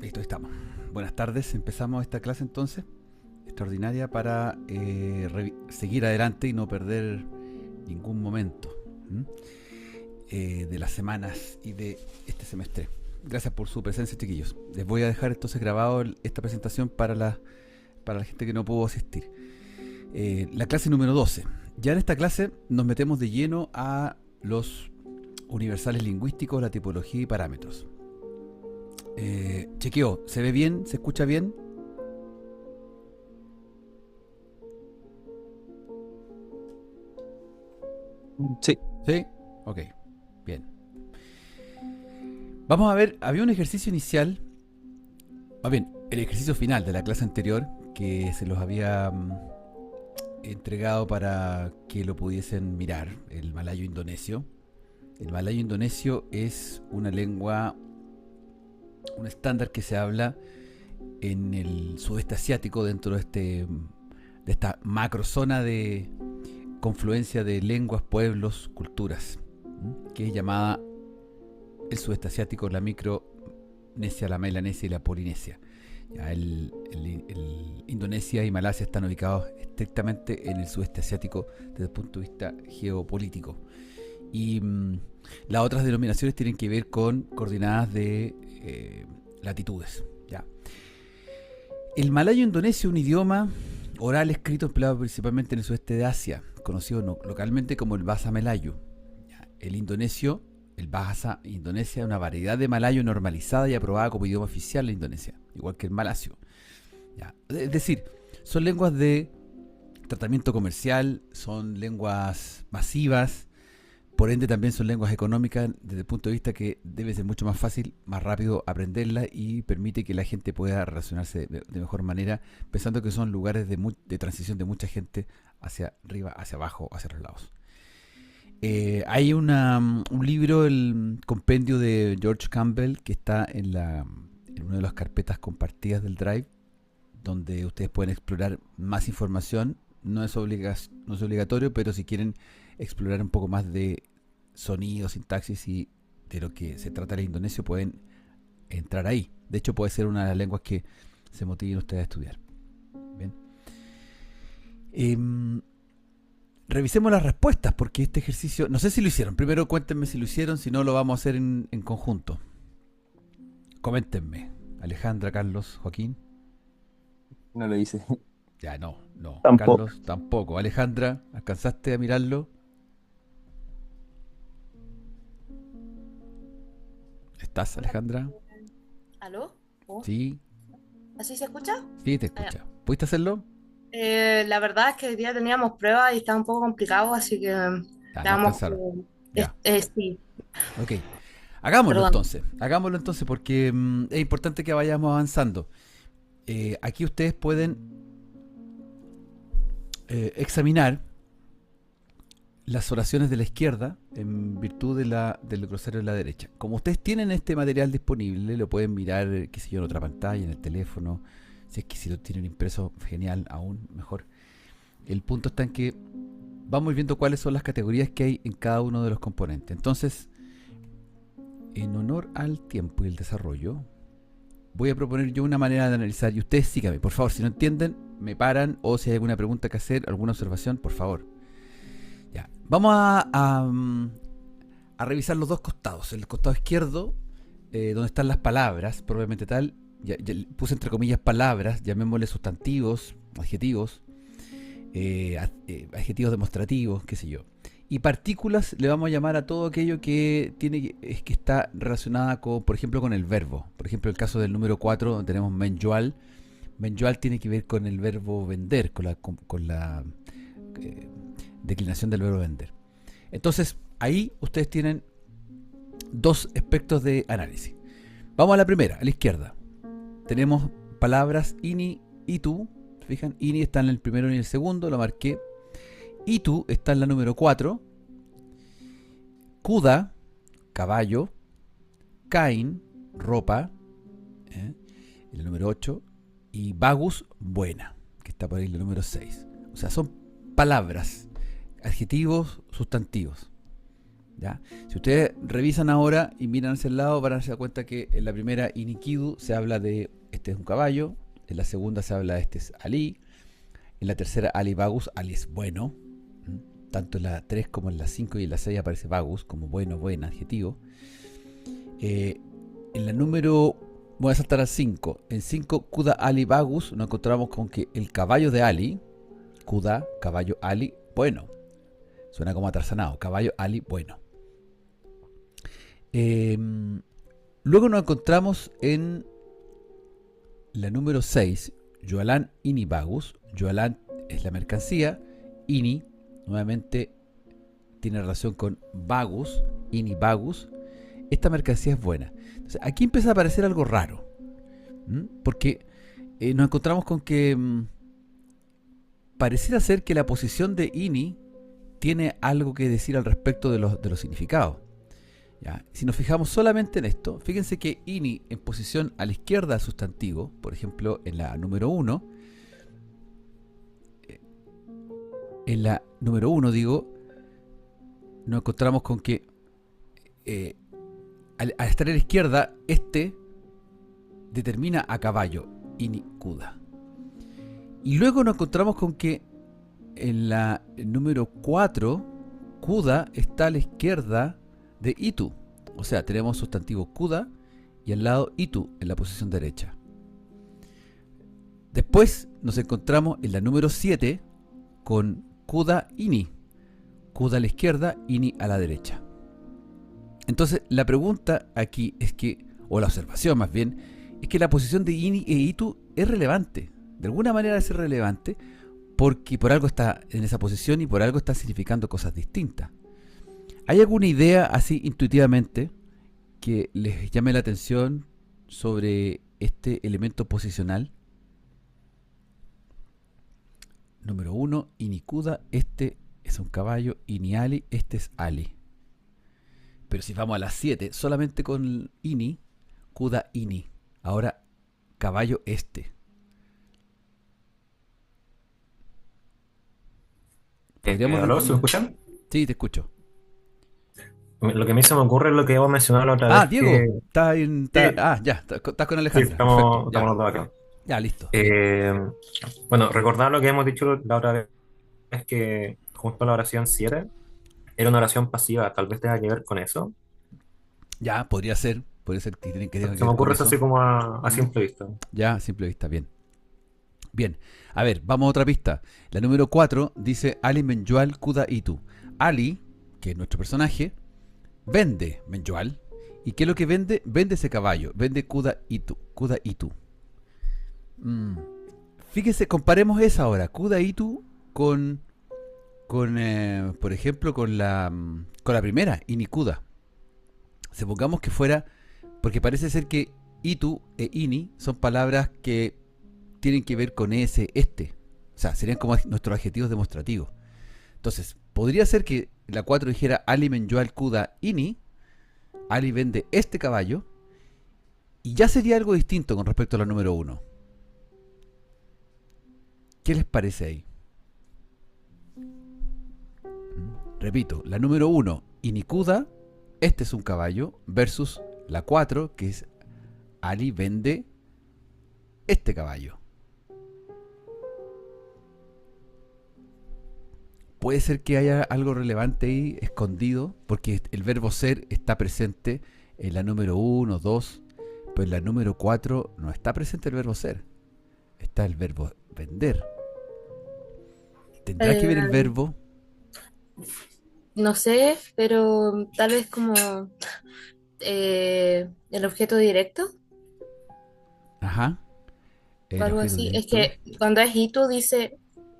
Listo, ahí estamos. Buenas tardes, empezamos esta clase entonces, extraordinaria para seguir adelante y no perder ningún momento de las semanas y de este semestre. Gracias por su presencia, chiquillos. Les voy a dejar entonces grabado esta presentación para la gente que no pudo asistir. La clase número 12. Ya en esta clase nos metemos de lleno a los universales lingüísticos, la tipología y parámetros. Chequeo, ¿se ve bien? ¿Se escucha bien? Sí. ¿Sí? Ok, bien. Vamos a ver, había un ejercicio inicial, más bien, el ejercicio final de la clase anterior, que se los había entregado para que lo pudiesen mirar, el malayo indonesio. El malayo indonesio es una lengua, un estándar que se habla en el sudeste asiático, dentro de esta macrozona de confluencia de lenguas, pueblos, culturas, que es llamada el sudeste asiático, la Micronesia, la Melanesia y la Polinesia. Ya Indonesia y Malasia están ubicados estrictamente en el sudeste asiático desde el punto de vista geopolítico. Y las otras denominaciones tienen que ver con coordenadas de latitudes. ¿Ya? El malayo indonesio es un idioma oral escrito empleado principalmente en el sudeste de Asia, conocido localmente como el Bahasa Melayu. ¿Ya? El Bahasa Indonesia es una variedad de malayo normalizada y aprobada como idioma oficial en Indonesia, igual que el malasio. ¿Ya? Es decir, son lenguas de tratamiento comercial, son lenguas masivas, por ende también son lenguas económicas desde el punto de vista que debe ser mucho más fácil, más rápido aprenderlas y permite que la gente pueda relacionarse de mejor manera, pensando que son lugares de transición de mucha gente hacia arriba, hacia abajo, hacia los lados. Hay un libro, el compendio de George Campbell, que está en una de las carpetas compartidas del Drive, donde ustedes pueden explorar más información. No es obligatorio, pero si quieren explorar un poco más de sonido, sintaxis y de lo que se trata el indonesio, pueden entrar ahí. De hecho, puede ser una de las lenguas que se motiven ustedes a estudiar. Bien. Revisemos las respuestas, porque este ejercicio, no sé si lo hicieron. Primero cuéntenme si lo hicieron, si no lo vamos a hacer en conjunto. Coméntenme. Alejandra, Carlos, Joaquín. No lo hice. Ya, no. Tampoco. Carlos, tampoco. Alejandra, ¿alcanzaste a mirarlo? ¿Estás, Alejandra? ¿Aló? ¿Oh? Sí, ¿Así se escucha? sí, te escucha. ¿Pudiste hacerlo? La verdad es que hoy día teníamos pruebas y estaba un poco complicado, así que Ya, no estábamos alcanzaron. Ya, sí, ok. Hagámoslo perdón. entonces. Hagámoslo entonces porque es importante que vayamos avanzando. Aquí ustedes pueden examinar las oraciones de la izquierda en virtud del glosario de la derecha. Como ustedes tienen este material disponible, lo pueden mirar, qué sé yo, en otra pantalla, en el teléfono. Si es que si lo tienen impreso, genial, aún mejor. El punto está en que vamos viendo cuáles son las categorías que hay en cada uno de los componentes. Entonces, en honor al tiempo y el desarrollo, voy a proponer yo una manera de analizar y ustedes síganme, por favor. Si no entienden, me paran, o si hay alguna pregunta que hacer, alguna observación, por favor. Ya. Vamos a revisar los dos costados. El costado izquierdo, donde están las palabras, probablemente tal. Ya puse entre comillas palabras, llamémosle sustantivos, adjetivos, adjetivos demostrativos, qué sé yo. Y partículas le vamos a llamar a todo aquello que está relacionada con, por ejemplo, con el verbo. Por ejemplo, el caso del número 4, donde tenemos menjual. Menjual tiene que ver con el verbo vender, con la declinación del verbo vender. Entonces, ahí ustedes tienen dos aspectos de análisis. Vamos a la primera, a la izquierda. Tenemos palabras ini, itu. ¿Se fijan? Ini está en el primero y en el segundo, lo marqué. Itu está en la número 4. Kuda, caballo. Kain, ropa. El número 8. Y bagus, buena, que está por ahí el número 6. O sea, son palabras, adjetivos, sustantivos. ¿Ya? Si ustedes revisan ahora y miran hacia el lado, van a darse cuenta que en la primera Inikidu se habla de este es un caballo, en la segunda se habla de este es Ali, en la tercera Ali Vagus, Ali es bueno, tanto en la 3 como en la 5 y en la 6 aparece Vagus como bueno, buen adjetivo. En la número, voy a saltar al 5, en 5 Kuda Ali Vagus nos encontramos con que el caballo de Ali, Kuda, caballo Ali, bueno, suena como atarzanado, caballo Ali, bueno. Luego nos encontramos en la número 6, Yoalan Ini Vagus. Yoalan es la mercancía, Ini nuevamente tiene relación con Vagus, Ini Vagus. Esta mercancía es buena. Entonces, aquí empieza a aparecer algo raro, porque nos encontramos con que pareciera ser que la posición de Ini tiene algo que decir al respecto de los significados. ¿Ya? Si nos fijamos solamente en esto, fíjense que Ini en posición a la izquierda del sustantivo, por ejemplo en la número 1, nos encontramos con que al estar a la izquierda, este determina a caballo, Ini Kuda. Y luego nos encontramos con que en la número 4, Kuda está a la izquierda de Itu. O sea, tenemos sustantivo Kuda y al lado Itu en la posición derecha. Después nos encontramos en la número 7 con Kuda Ini. Kuda a la izquierda, Ini a la derecha. Entonces, la pregunta aquí es que, o la observación más bien, es que la posición de Ini e Itu es relevante. De alguna manera es relevante porque por algo está en esa posición y por algo está significando cosas distintas. ¿Hay alguna idea así intuitivamente que les llame la atención sobre este elemento posicional? Número 1, Ini Kuda, este es un caballo, Ini Ali, este es Ali. Pero si vamos a las 7, solamente con Ini, Kuda Ini. Ahora, caballo este. ¿Podríamos ¿Aló? ¿Se me escuchan? Sí, te escucho. Lo que a mí se me ocurre es lo que hemos mencionado la otra vez. Diego, está en. Sí, Ya, estás con sí, Alejandra. Perfecto. estamos los dos acá. Ya, listo. Bueno, recordar lo que hemos dicho la otra vez, es que junto a la oración 7 era una oración pasiva, tal vez tenga que ver con eso. Ya, podría ser que tienen que Se ver me con ocurre eso eso. así como a simple vista. Ya, a simple vista, bien. Bien, a ver, vamos a otra pista. La número 4 dice Ali Menjual Kuda Itu. Ali, que es nuestro personaje, vende Menjual. ¿Y qué es lo que vende? Vende ese caballo, vende Kuda Itu. Kuda Itu. Fíjense, comparemos esa ahora, Kuda Itu con por ejemplo, con la primera, Ini Kuda. Supongamos que fuera, porque parece ser que Itu e Ini son palabras que tienen que ver con ese, este. O sea, serían como nuestros adjetivos demostrativos. Entonces, podría ser que la 4 dijera Ali Menjual Kuda Ini. Ali vende este caballo. Y ya sería algo distinto con respecto a la número 1. ¿Qué les parece ahí? Repito, la número 1, Ini Kuda, este es un caballo, versus la 4, que es Ali vende este caballo. Puede ser que haya algo relevante ahí, escondido, porque el verbo ser está presente en la número 1, 2, pero en la número 4 no está presente el verbo ser. Está el verbo vender. ¿Tendrá que ver el verbo? No sé, pero tal vez como el objeto directo Ajá. o El algo objeto así. Es directo. que cuando es Itu dice,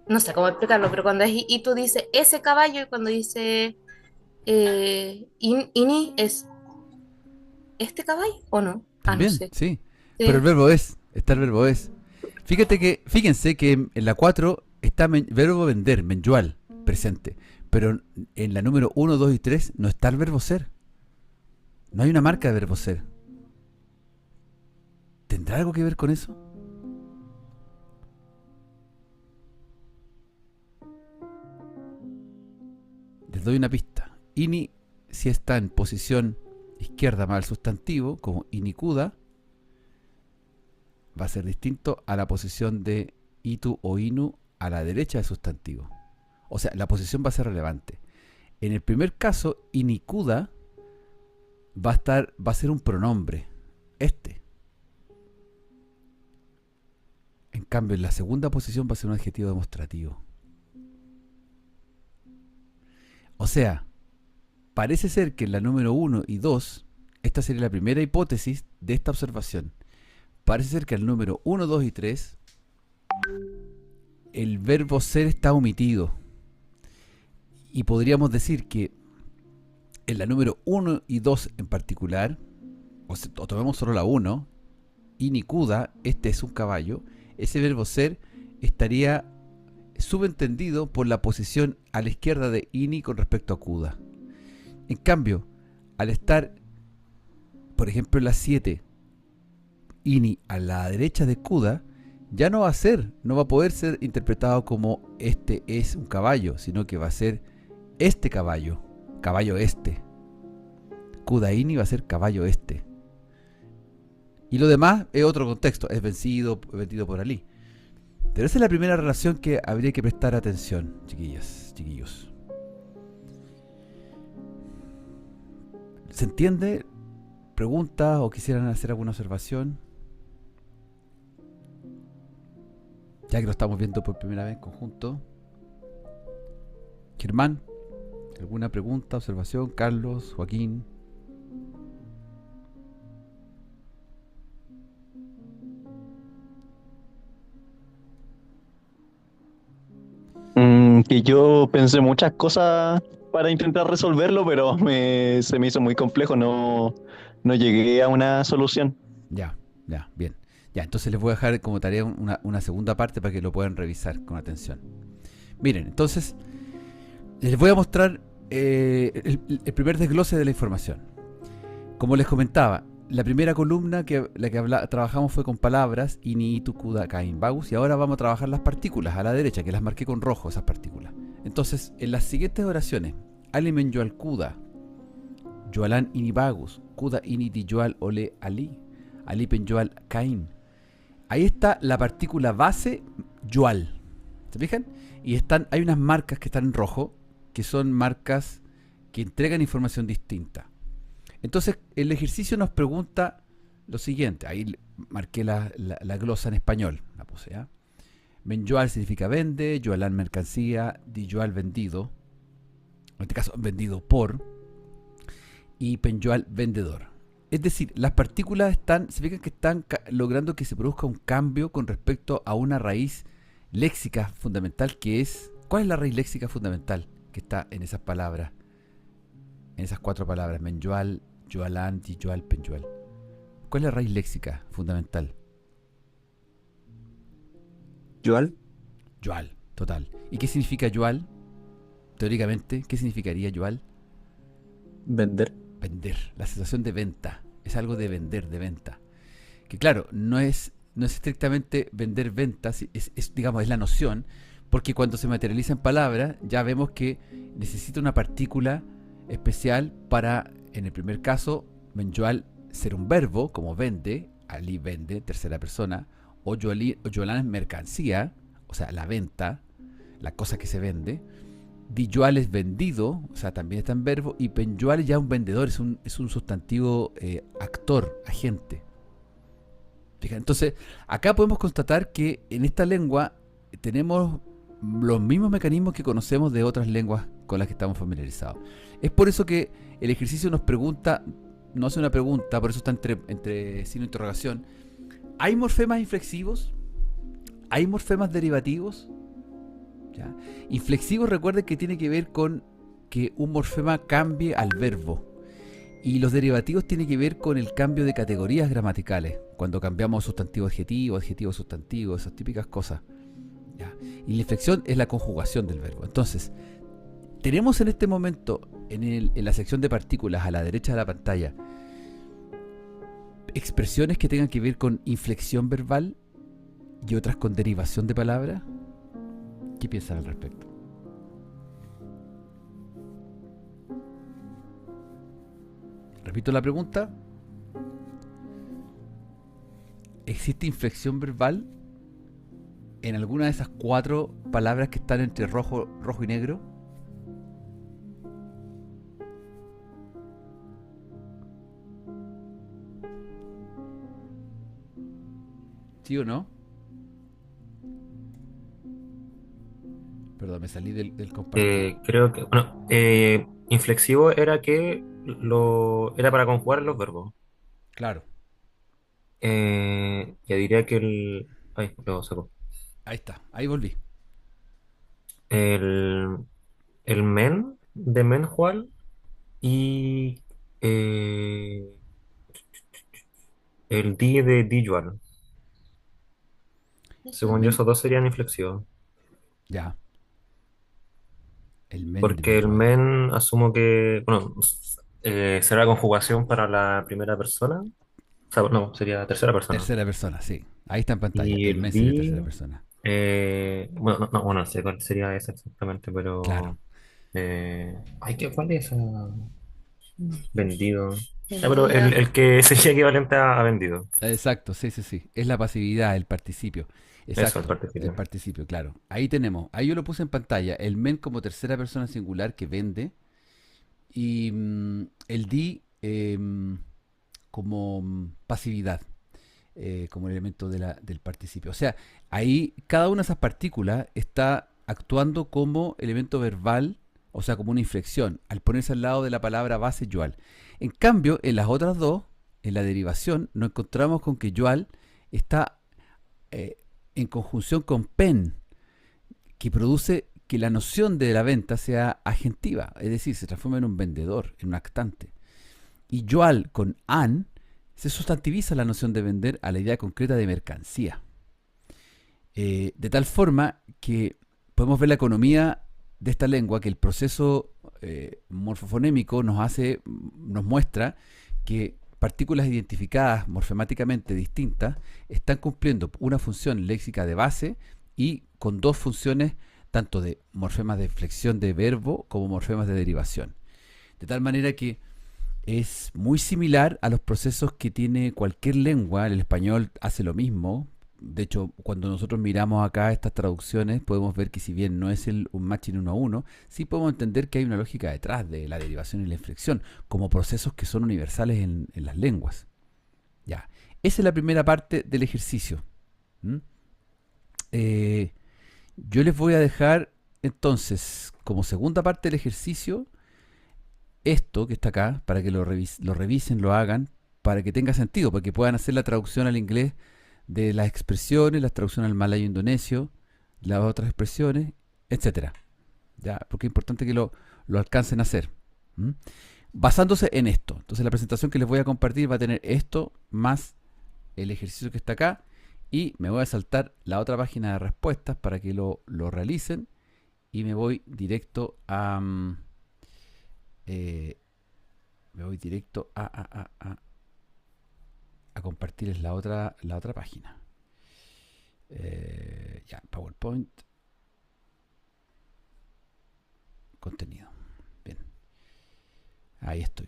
no sé cómo explicarlo, pero cuando es Itu dice ese caballo y cuando dice Ini es este caballo o no. Ah, no También, sé. sí. Pero el Sí. verbo es. Está el verbo es. Fíjense que en la 4 está verbo vender, menjual, presente. Pero en la número 1, 2 y 3 no está el verbo ser. No hay una marca de verbo ser. ¿Tendrá algo que ver con eso? Les doy una pista. Ini si está en posición izquierda más el sustantivo, como inicuda, va a ser distinto a la posición de itu o inu a la derecha del sustantivo. O sea, la posición va a ser relevante. En el primer caso, inicuda va a ser un pronombre, este. En cambio, en la segunda posición va a ser un adjetivo demostrativo. O sea, parece ser que en la número 1 y 2, esta sería la primera hipótesis de esta observación. Parece ser que en el número 1, 2 y 3, el verbo ser está omitido. Y podríamos decir que en la número 1 y 2 en particular, o tomemos solo la 1, inicuda, este es un caballo, ese verbo ser estaría subentendido por la posición a la izquierda de ini con respecto a cuda. En cambio, al estar, por ejemplo, en la 7, ini a la derecha de cuda, ya no va a poder ser interpretado como este es un caballo, sino que va a ser este caballo, caballo este. Cuda ini va a ser caballo este. Y lo demás es otro contexto, es vendido por Ali. Pero esa es la primera relación que habría que prestar atención, chiquillas, chiquillos. ¿Se entiende? ¿Preguntas o quisieran hacer alguna observación? Ya que lo estamos viendo por primera vez en conjunto. Germán, ¿alguna pregunta, observación? Carlos, Joaquín. Que yo pensé muchas cosas para intentar resolverlo, pero se me hizo muy complejo, no llegué a una solución. Ya, bien. Ya, entonces les voy a dejar como tarea una segunda parte para que lo puedan revisar con atención. Miren, entonces les voy a mostrar el primer desglose de la información. Como les comentaba, la primera columna trabajamos fue con palabras, ini, itu, kuda, kain, bagus, y ahora vamos a trabajar las partículas a la derecha, que las marqué con rojo, esas partículas. Entonces, en las siguientes oraciones, alimen yoal kuda, yoalan ini bagus, kuda ini di yoal ole ali, alipen yoal kain. Ahí está la partícula base, yoal. ¿Se fijan? Y hay unas marcas que están en rojo, que son marcas que entregan información distinta. Entonces, el ejercicio nos pregunta lo siguiente. Ahí marqué la glosa en español. La puse, ¿ya? Menyoal significa vende, yoalán mercancía, di yoal vendido. En este caso, vendido por. Y penyoal vendedor. Es decir, las partículas se fijan que están logrando que se produzca un cambio con respecto a una raíz léxica fundamental que es... ¿Cuál es la raíz léxica fundamental que está en esas palabras? En esas 4 palabras, menyoal, yoalán, diyoal, penyoal. ¿Cuál es la raíz léxica fundamental? ¿Yoal? Yoal, total. ¿Y qué significa yoal? Teóricamente, ¿qué significaría yoal? Vender. Vender, la sensación de venta. Es algo de vender, de venta. Que claro, no es estrictamente vender ventas, digamos, es la noción, porque cuando se materializa en palabras, ya vemos que necesita una partícula especial para, en el primer caso, menyoal ser un verbo, como vende, ali vende, tercera persona, o yoalán es mercancía, o sea, la venta, la cosa que se vende. Diyoal es vendido, o sea, también está en verbo, y penyoal ya un vendedor, es un sustantivo actor, agente. Fíjate, entonces, acá podemos constatar que en esta lengua tenemos los mismos mecanismos que conocemos de otras lenguas con las que estamos familiarizados. Es por eso que el ejercicio nos pregunta, no hace una pregunta, por eso está entre signo de interrogación. ¿Hay morfemas inflexivos? ¿Hay morfemas derivativos? ¿Ya? Inflexivos, recuerden que tiene que ver con que un morfema cambie al verbo. Y los derivativos tienen que ver con el cambio de categorías gramaticales, cuando cambiamos sustantivo-adjetivo, adjetivo-sustantivo, esas típicas cosas. ¿Ya? Y la inflexión es la conjugación del verbo. Entonces, tenemos en este momento, en la sección de partículas a la derecha de la pantalla, expresiones que tengan que ver con inflexión verbal y otras con derivación de palabras. ¿Qué piensan al respecto? Repito la pregunta. ¿Existe inflexión verbal en alguna de esas 4 palabras que están entre rojo y negro? ¿Sí o no? Perdón, me salí del compartir. Creo que, bueno, inflexivo era que era para conjugar los verbos. Claro, Ya diría que ay, lo saco. ahí está, ahí volví. El, el men de menjual y el di de dijual. Eso. El Según yo, men, esos dos serían inflexivos. ya, el men de Porque el mensual. men asumo que, bueno, será la conjugación para la primera persona. O sea, no, sería tercera persona. Tercera persona, sí. Ahí está en pantalla. Y El el men sería tercera di, persona. bueno, no sé cuál sería esa exactamente, Claro, pero... ay, ¿cuál es esa? Vendido. Ah, pero Vendida. el que sería equivalente a vendido. exacto, sí, sí, sí. Es la pasividad, el participio. Eso, el Exacto, el participio. participio, claro. Ahí tenemos, ahí yo lo puse en pantalla. El men como tercera persona singular que vende y el di como pasividad, como elemento del participio. O sea, ahí cada una de esas partículas está actuando como elemento verbal, o sea, como una inflexión, al ponerse al lado de la palabra base yual. En cambio, en las otras dos, en la derivación, nos encontramos con que yual está eh, en conjunción con pen, que produce que la noción de la venta sea agentiva, es decir, se transforma en un vendedor, en un actante. Y yual con an se sustantiviza la noción de vender a la idea concreta de mercancía. De tal forma que podemos ver la economía de esta lengua, que el proceso morfofonémico nos muestra que partículas identificadas morfemáticamente distintas están cumpliendo una función léxica de base y con 2 funciones tanto de morfemas de flexión de verbo como morfemas de derivación. De tal manera que es muy similar a los procesos que tiene cualquier lengua. El español hace lo mismo. De hecho, cuando nosotros miramos acá estas traducciones, podemos ver que si bien no es un matching 1 a 1, sí podemos entender que hay una lógica detrás de la derivación y la inflexión, como procesos que son universales en las lenguas. Ya, esa es la primera parte del ejercicio. ¿Mm? Eh, yo les voy a dejar entonces, como segunda parte del ejercicio, esto que está acá, para que lo revisen, lo hagan, para que tenga sentido, para que puedan hacer la traducción al inglés de las expresiones, la traducción al malayo indonesio, las otras expresiones, etcétera. ¿Ya? Porque es importante que lo alcancen a hacer. ¿Mm? Basándose en esto. Entonces la presentación que les voy a compartir va a tener esto más el ejercicio que está acá y me voy a saltar la otra página de respuestas para que lo realicen y me voy directo a... me voy directo a compartirles la otra página. Ya, PowerPoint. Contenido. Bien. Ahí estoy.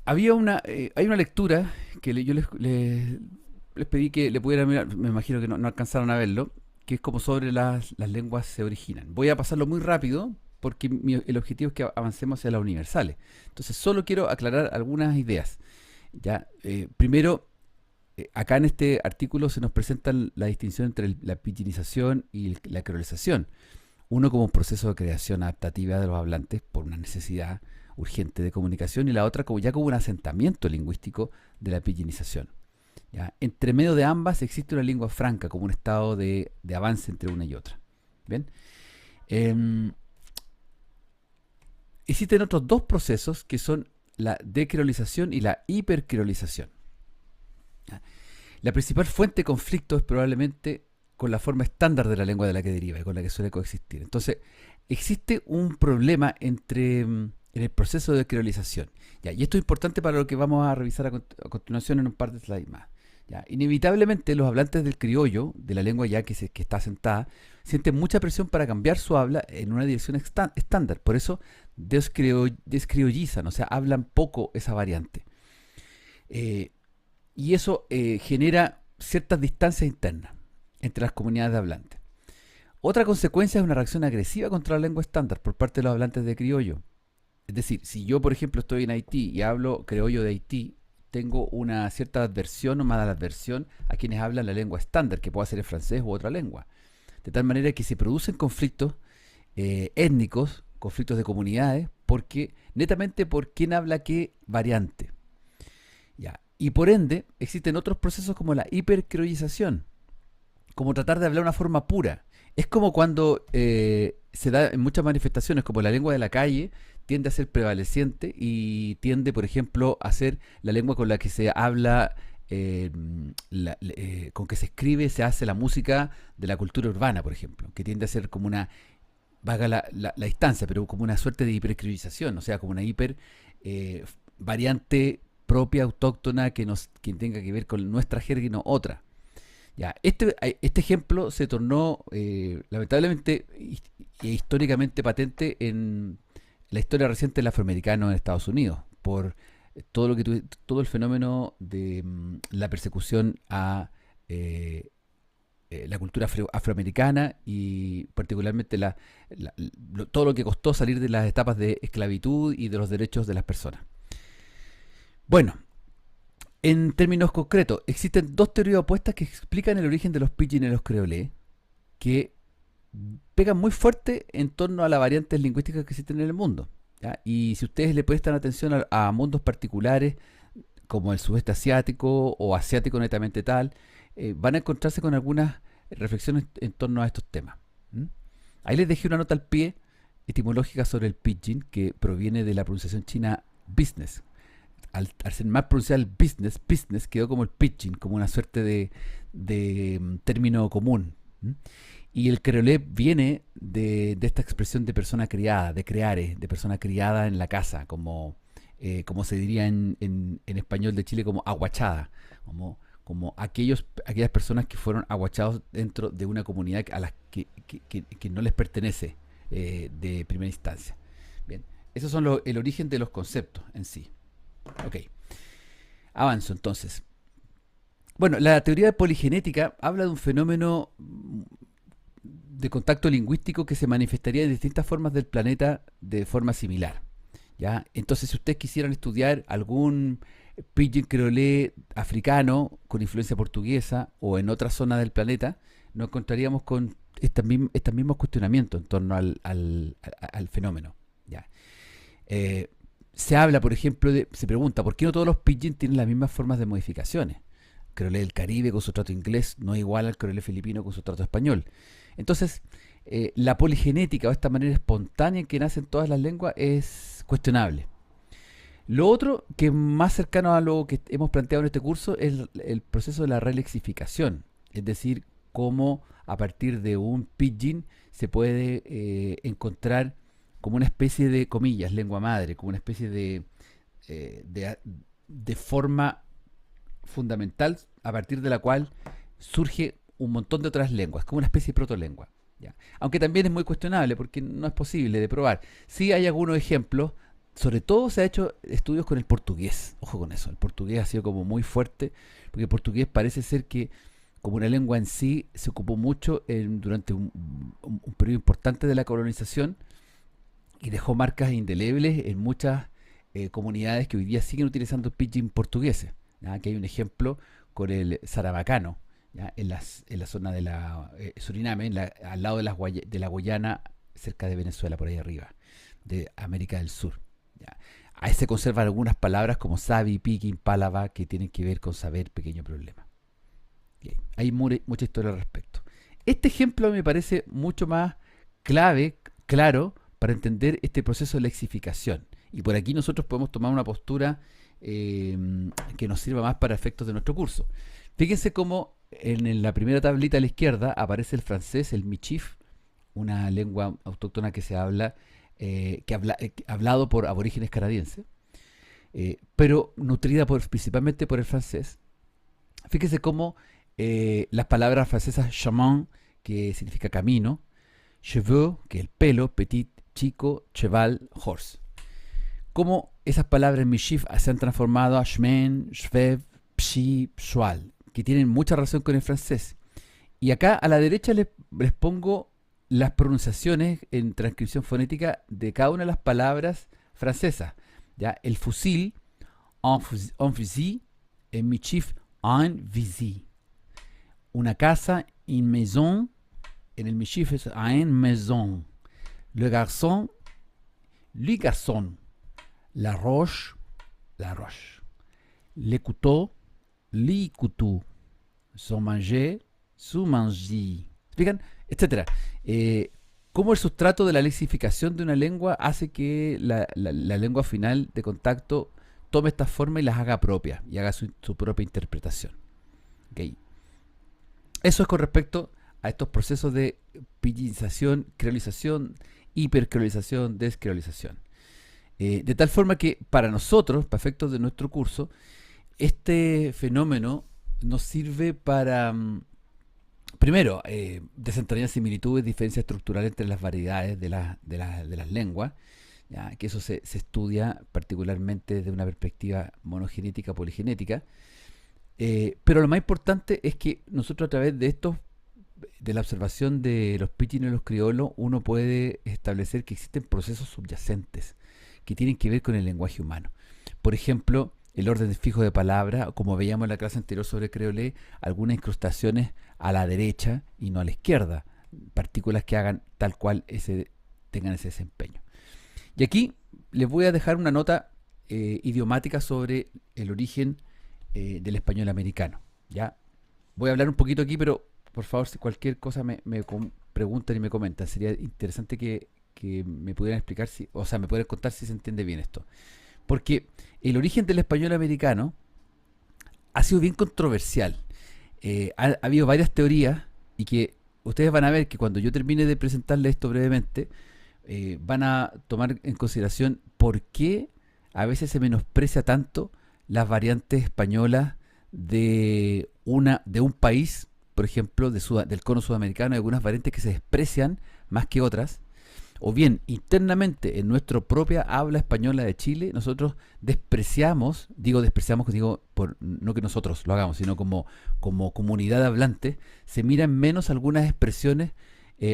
Hay una lectura que yo les pedí que le pudieran mirar, me imagino que no alcanzaron a verlo, que es como sobre las lenguas se originan. Voy a pasarlo muy rápido porque el objetivo es que avancemos hacia las universales. Entonces solo quiero aclarar algunas ideas. Ya, primero, acá en este artículo se nos presenta la distinción entre la pidginización y la creolización. Uno como un proceso de creación adaptativa de los hablantes por una necesidad urgente de comunicación y la otra como un asentamiento lingüístico de la pidginización. ¿Ya? Entre medio de ambas existe una lengua franca como un estado de avance entre una y otra. ¿Bien? Existen otros 2 procesos que son la decreolización y la hipercreolización. ¿Ya? La principal fuente de conflicto es probablemente con la forma estándar de la lengua de la que deriva y con la que suele coexistir. Entonces, existe un problema en el proceso de creolización. ¿Ya? Y esto es importante para lo que vamos a revisar a continuación en un par de slides más. ¿Ya? Inevitablemente los hablantes del criollo, de la lengua ya que está asentada, sienten mucha presión para cambiar su habla en una dirección estándar. Por eso descriollizan, o sea, hablan poco esa variante. Eh, y eso genera ciertas distancias internas entre las comunidades de hablantes. Otra consecuencia es una reacción agresiva contra la lengua estándar por parte de los hablantes de criollo. Es decir, si yo, por ejemplo, estoy en Haití y hablo criollo de Haití, tengo una cierta adversión o mala adversión a quienes hablan la lengua estándar, que puede ser el francés u otra lengua. De tal manera que se producen conflictos étnicos, conflictos de comunidades, netamente por quién habla qué variante. Ya. Y por ende, existen otros procesos como la hipercriollización, como tratar de hablar una forma pura. Es como cuando se da en muchas manifestaciones, como la lengua de la calle tiende a ser prevaleciente y tiende, por ejemplo, a ser la lengua con la que se habla, con que se escribe, se hace la música de la cultura urbana, por ejemplo, que tiende a ser como una, vaga la distancia, pero como una suerte de hipercriolización, o sea, como una hiper variante propia, autóctona, que tenga que ver con nuestra jerga y no otra. Ya, este ejemplo se tornó lamentablemente e históricamente patente en la historia reciente del afroamericano en Estados Unidos, por todo el fenómeno de la persecución a la cultura afroamericana y particularmente todo lo que costó salir de las etapas de esclavitud y de los derechos de las personas. Bueno, en términos concretos, existen dos teorías opuestas que explican el origen de los pidgin y los creolés, que pegan muy fuerte en torno a las variantes lingüísticas que existen en el mundo, ¿ya? Y si ustedes le prestan atención a mundos particulares, como el sudeste asiático o asiático netamente tal, van a encontrarse con algunas reflexiones en torno a estos temas. Ahí les dejé una nota al pie etimológica sobre el pidgin, que proviene de la pronunciación china business. Al ser más pronunciado el business quedó como el pidgin, como una suerte de término común. Y el creolé viene de esta expresión de persona criada, de creare, de persona criada en la casa, como se diría en español de Chile, como aguachada, como aquellas personas que fueron aguachados dentro de una comunidad a las que no les pertenece de primera instancia. Bien, esos son el origen de los conceptos en sí. Ok, avanzo entonces. Bueno, la teoría de poligenética habla de un fenómeno de contacto lingüístico que se manifestaría en distintas formas del planeta de forma similar, ¿ya? Entonces, si ustedes quisieran estudiar algún pidgin creolé africano con influencia portuguesa o en otra zona del planeta, nos encontraríamos con estos mismos cuestionamientos en torno al fenómeno, ¿ya? Se habla, por ejemplo, se pregunta, ¿por qué no todos los pidgin tienen las mismas formas de modificaciones? El creolé del Caribe con su trato inglés no es igual al creolé filipino con su trato español. Entonces, la poligenética o esta manera espontánea en que nacen todas las lenguas es cuestionable. Lo otro, que es más cercano a lo que hemos planteado en este curso, es el proceso de la relexificación. Es decir, cómo a partir de un pidgin se puede encontrar como una especie de, comillas, lengua madre, como una especie de forma fundamental a partir de la cual surge un montón de otras lenguas, como una especie de protolengua, ¿ya? Aunque también es muy cuestionable porque no es posible de probar. Sí hay algunos ejemplos, sobre todo se ha hecho estudios con el portugués, ojo con eso, el portugués ha sido como muy fuerte, porque el portugués parece ser que como una lengua en sí se ocupó mucho durante un periodo importante de la colonización, y dejó marcas indelebles en muchas comunidades que hoy día siguen utilizando pidgin portugueses, ¿ya? Aquí hay un ejemplo con el saramacano, ¿ya? En la zona de la Suriname, al lado de la Guayana, cerca de Venezuela, por ahí arriba, de América del Sur, ¿ya? Ahí se conservan algunas palabras como sabi, piqui, pálava, que tienen que ver con saber, pequeño problema. Bien, hay mucha historia al respecto. Este ejemplo me parece mucho más claro, para entender este proceso de lexificación. Y por aquí nosotros podemos tomar una postura que nos sirva más para efectos de nuestro curso. Fíjense cómo en la primera tablita a la izquierda aparece el francés, el michif, una lengua autóctona que se habla, hablado por aborígenes canadienses, pero nutrida principalmente por el francés. Fíjese cómo las palabras francesas chemin, que significa camino, cheveux, que es el pelo, petit, chico, cheval, horse. Cómo esas palabras en Michif se han transformado a chemin, chevev, psi, psual, que tienen mucha relación con el francés. Y acá a la derecha les pongo las pronunciaciones en transcripción fonética de cada una de las palabras francesas. ¿Ya? El fusil, un fusil, en Michif, un fusil. Una casa, une maison, en el Michif es une maison. Le garçon, le garçon. La roche, la roche. Le couteau, le couteau. Son manger, su manger. ¿Explican? Etcétera. Cómo el sustrato de la lexificación de una lengua hace que la lengua final de contacto tome esta forma y las haga propias y haga su propia interpretación. ¿Okay? Eso es con respecto a estos procesos de pidginización, creolización, hipercreolización, descreolización. De tal forma que para nosotros, para efectos de nuestro curso, este fenómeno nos sirve para, primero, desentrañar similitudes, diferencias estructurales entre las variedades de las lenguas, ¿ya? Que eso se estudia particularmente desde una perspectiva monogenética, poligenética. Pero lo más importante es que nosotros a través de la observación de los pidgin y los criollos, uno puede establecer que existen procesos subyacentes que tienen que ver con el lenguaje humano. Por ejemplo, el orden fijo de palabras, como veíamos en la clase anterior sobre creolé, algunas incrustaciones a la derecha y no a la izquierda, partículas que hagan tal cual tengan ese desempeño. Y aquí les voy a dejar una nota idiomática sobre el origen del español americano. ¿Ya? Voy a hablar un poquito aquí, pero por favor, si cualquier cosa me preguntan y me comentan, sería interesante que me pudieran explicar, me pudieran contar si se entiende bien esto. Porque el origen del español americano ha sido bien controversial. Ha habido varias teorías y que ustedes van a ver que cuando yo termine de presentarles esto brevemente, van a tomar en consideración por qué a veces se menosprecia tanto las variantes españolas de un país, por ejemplo, del cono sudamericano. Hay algunas variantes que se desprecian más que otras. O bien, internamente, en nuestra propia habla española de Chile, nosotros despreciamos, no que nosotros lo hagamos, sino como comunidad hablante, se miran menos algunas expresiones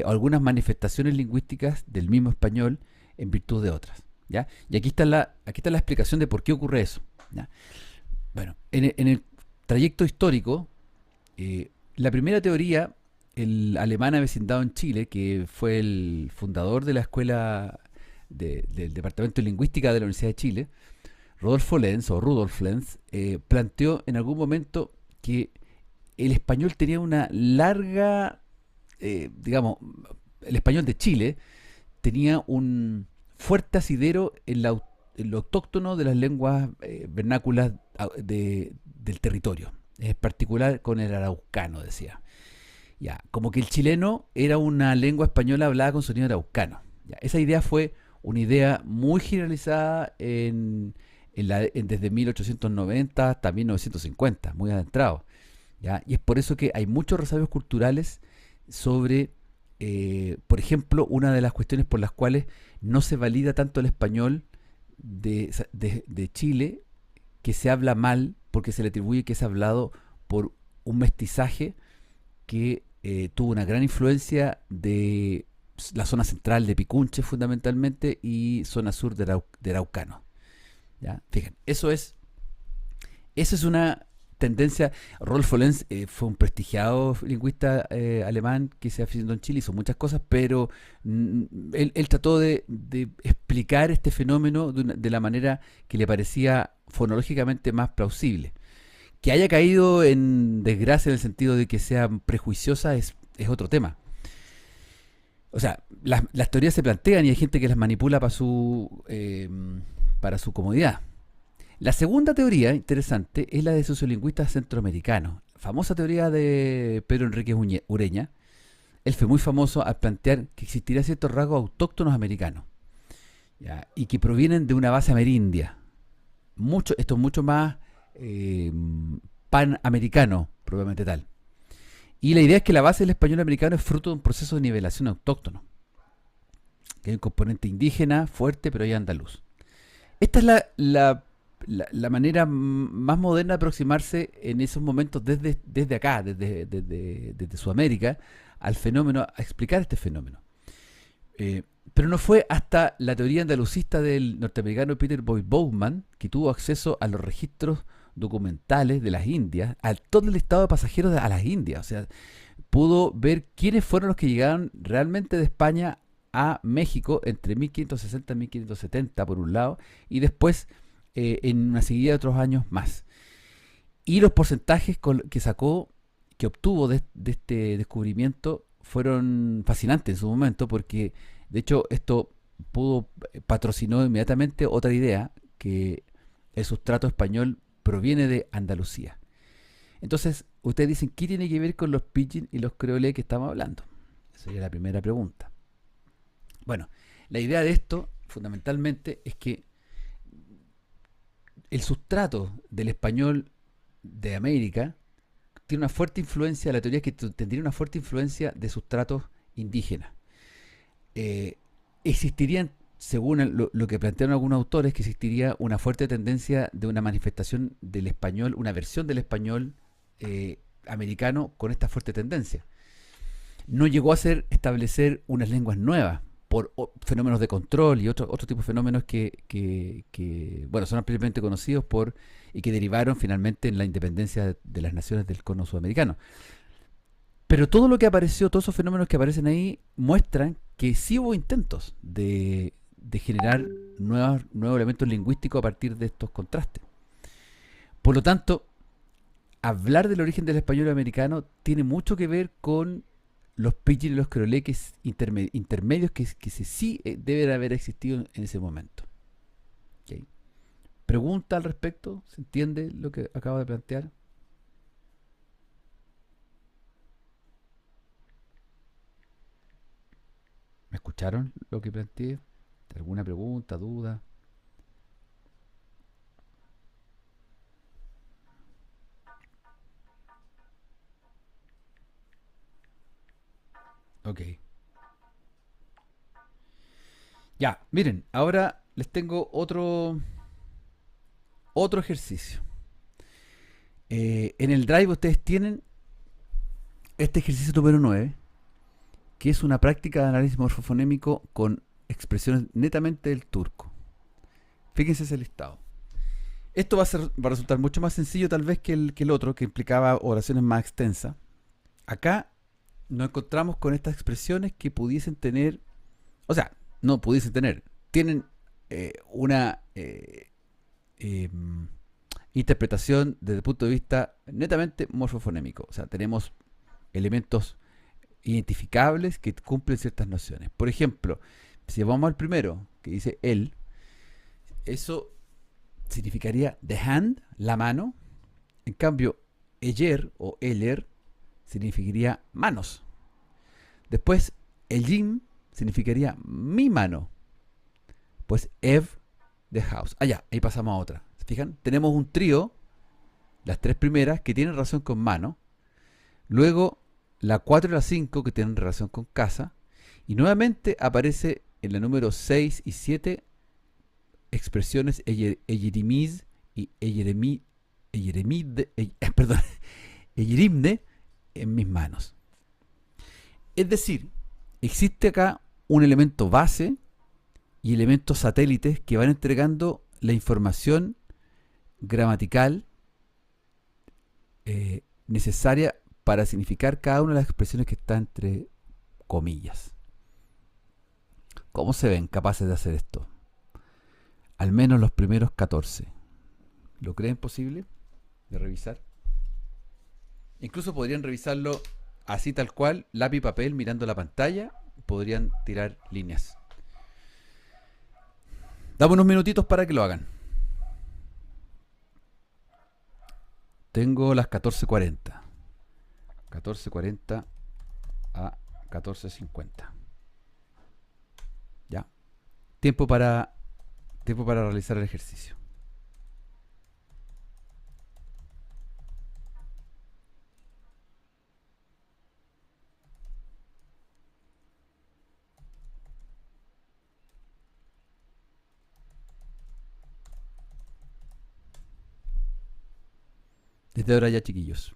o algunas manifestaciones lingüísticas del mismo español en virtud de otras. ¿Ya? Y aquí está la explicación de por qué ocurre eso. ¿Ya? Bueno, en el trayecto histórico, la primera teoría, el alemán avecindado en Chile, que fue el fundador de la escuela del Departamento de Lingüística de la Universidad de Chile, Rudolf Lenz, planteó en algún momento que el español tenía una larga, el español de Chile tenía un fuerte asidero en lo autóctono de las lenguas vernáculas del territorio, en particular con el araucano, decía. Ya, como que el chileno era una lengua española hablada con sonido araucano. Ya, esa idea fue una idea muy generalizada desde 1890 hasta 1950, muy adentrado. ¿Ya? Y es por eso que hay muchos resabios culturales sobre, por ejemplo, una de las cuestiones por las cuales no se valida tanto el español de Chile, que se habla mal porque se le atribuye que es hablado por un mestizaje que tuvo una gran influencia de la zona central de Picunche fundamentalmente y zona sur de Araucano. ¿Ya? Fíjense, esa es una tendencia. Rolfo Lenz fue un prestigiado lingüista alemán que se aficionó en Chile, hizo muchas cosas, pero él trató de explicar este fenómeno de la manera que le parecía fonológicamente más plausible. Que haya caído en desgracia en el sentido de que sea prejuiciosa es otro tema. O sea, las teorías se plantean y hay gente que las manipula para su comodidad. La segunda teoría interesante es la de sociolingüistas centroamericanos. Famosa teoría de Pedro Enríquez Ureña. Él fue muy famoso al plantear que existiría ciertos rasgos autóctonos americanos, ¿ya? Y que provienen de una base amerindia. Esto es mucho más panamericano, probablemente tal. Y la idea es que la base del español americano es fruto de un proceso de nivelación autóctono, que hay un componente indígena fuerte, pero hay andaluz. Esta es la manera más moderna de aproximarse en esos momentos desde acá, desde Sudamérica, al fenómeno, a explicar este fenómeno. Pero no fue hasta la teoría andalucista del norteamericano Peter Boyd Bowman que tuvo acceso a los registros documentales de las Indias, a todo el listado de pasajeros a las Indias. O sea, pudo ver quiénes fueron los que llegaron realmente de España a México entre 1560 y 1570 por un lado, y después en una seguida de otros años más. Y los porcentajes que sacó, que obtuvo de este descubrimiento fueron fascinantes en su momento, porque de hecho esto patrocinó inmediatamente otra idea, que el sustrato español proviene de Andalucía. Entonces, ustedes dicen, ¿qué tiene que ver con los pidgin y los creolés que estamos hablando? Esa sería la primera pregunta. Bueno, la idea de esto, fundamentalmente, es que el sustrato del español de América tiene una fuerte influencia, la teoría es que tendría una fuerte influencia de sustratos indígenas. Existirían, según lo que plantearon algunos autores, que existiría una fuerte tendencia de una manifestación del español, una versión del español americano con esta fuerte tendencia. No llegó a establecer unas lenguas nuevas por fenómenos de control y otro tipo de fenómenos que bueno, son ampliamente conocidos y que derivaron finalmente en la independencia de las naciones del cono sudamericano. Pero todo lo que apareció, todos esos fenómenos que aparecen ahí, muestran que sí hubo intentos de generar nuevos elementos lingüísticos a partir de estos contrastes. Por lo tanto, hablar del origen del español americano tiene mucho que ver con los pidgin y los creolés intermedios que sí deben haber existido en ese momento. ¿Okay? ¿Pregunta al respecto? ¿Se entiende lo que acabo de plantear? ¿Me escucharon lo que planteé? ¿Alguna pregunta, duda? Ok. Ya, miren, ahora les tengo otro ejercicio. En el Drive ustedes tienen este ejercicio número 9, que es una práctica de análisis morfofonémico con expresiones netamente del turco. Fíjense ese listado. Esto va a resultar mucho más sencillo tal vez que el otro, que implicaba oraciones más extensas. Acá nos encontramos con estas expresiones que pudiesen tener, o sea, no pudiesen tener, tienen una interpretación desde el punto de vista netamente morfofonémico. O sea, tenemos elementos identificables que cumplen ciertas nociones. Por ejemplo, si vamos al primero, que dice él, eso significaría the hand, la mano. En cambio, eyer o eler significaría manos. Después, el jim significaría mi mano. Pues ev, the house. Ahí pasamos a otra. ¿Se fijan? Tenemos un trío, las tres primeras, que tienen relación con mano. Luego, la 4 y la 5, que tienen relación con casa. Y nuevamente aparece en la número 6 y 7 expresiones eyerimiz y eyerimne en mis manos. Es decir, existe acá un elemento base y elementos satélites que van entregando la información gramatical necesaria para significar cada una de las expresiones que está entre comillas. ¿Cómo se ven capaces de hacer esto? Al menos los primeros 14. ¿Lo creen posible de revisar? Incluso podrían revisarlo así tal cual, lápiz y papel, mirando la pantalla, podrían tirar líneas. Dame unos minutitos para que lo hagan. Tengo las 14:40. 14:40 a 14:50. Ya. Tiempo para realizar el ejercicio. Desde ahora ya, chiquillos.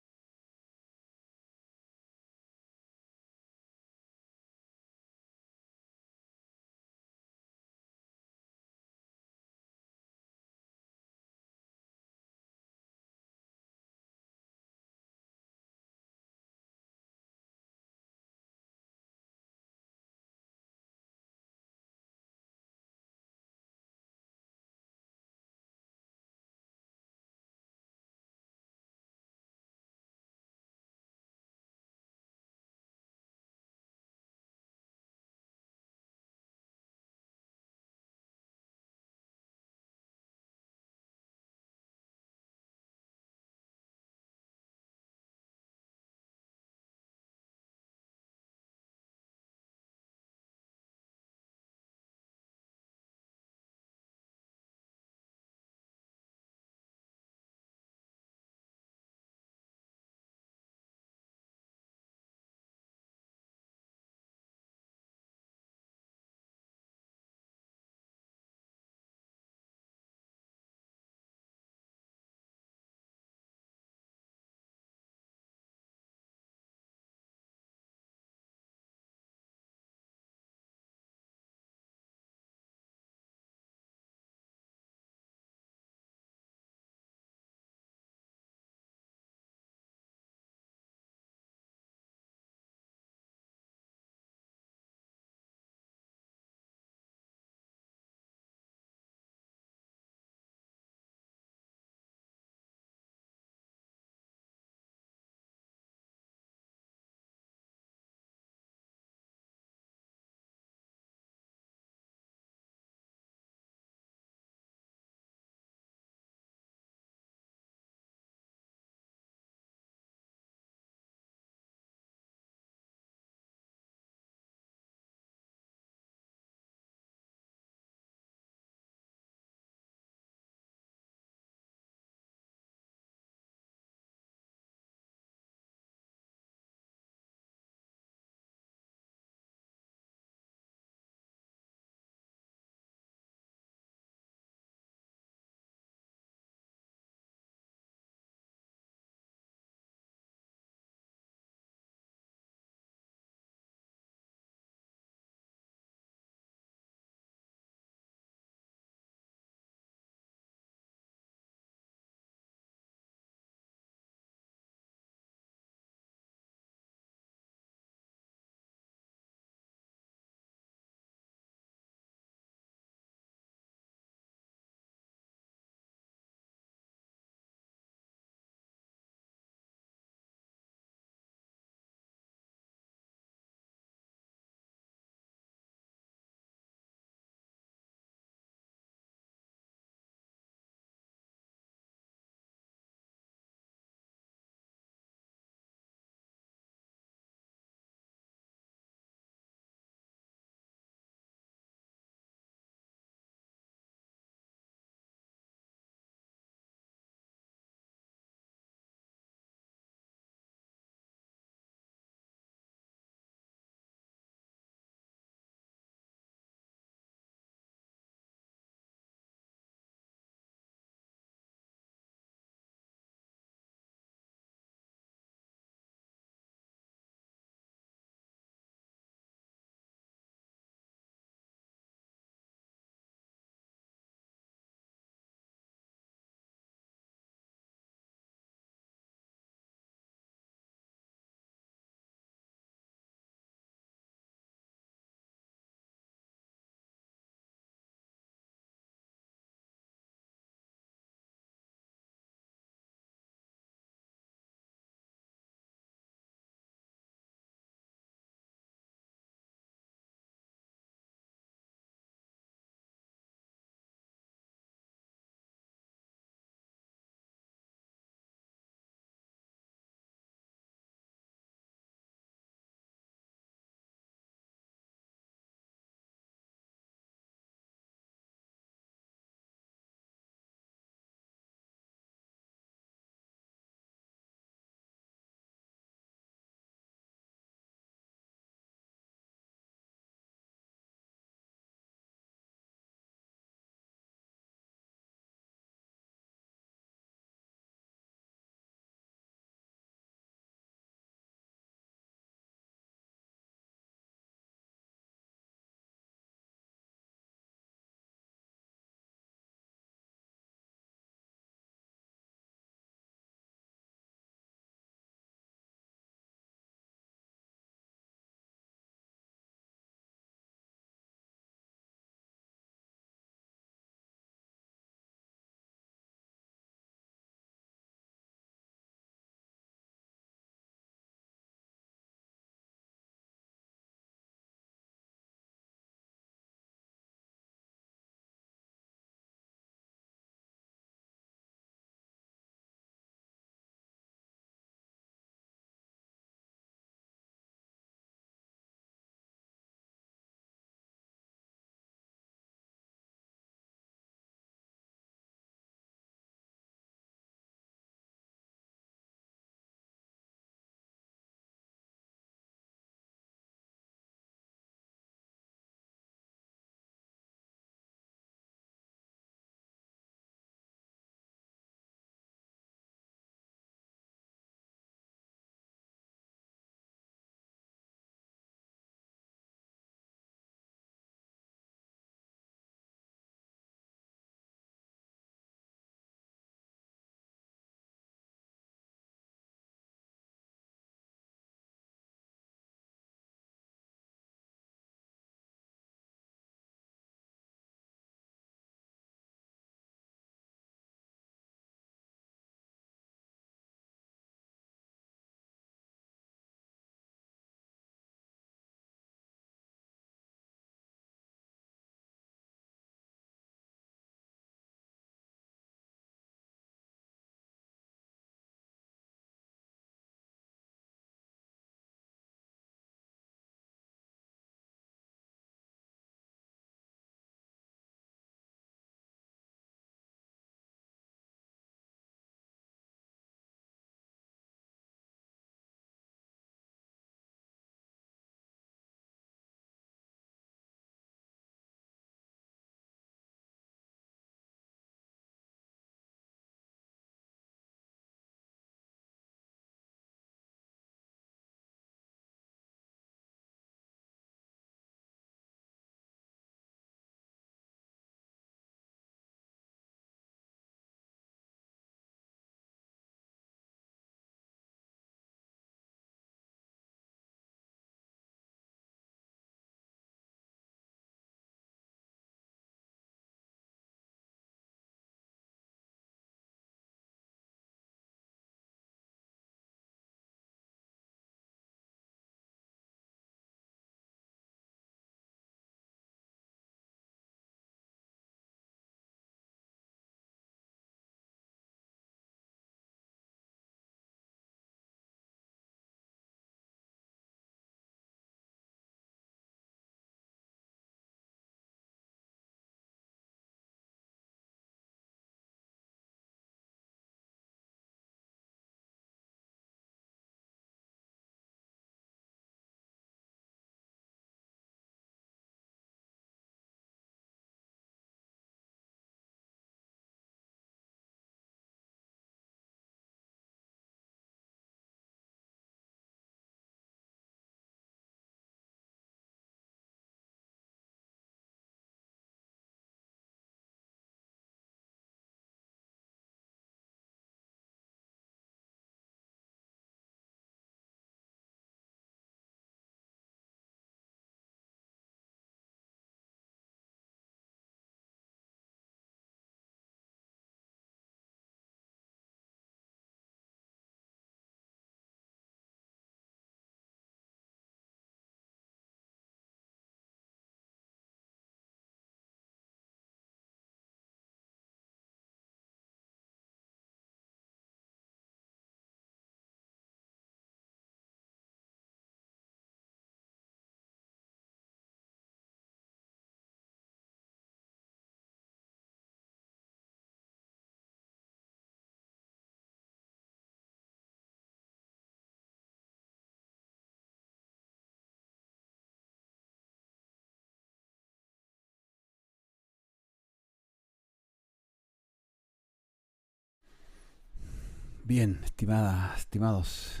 Bien, estimados,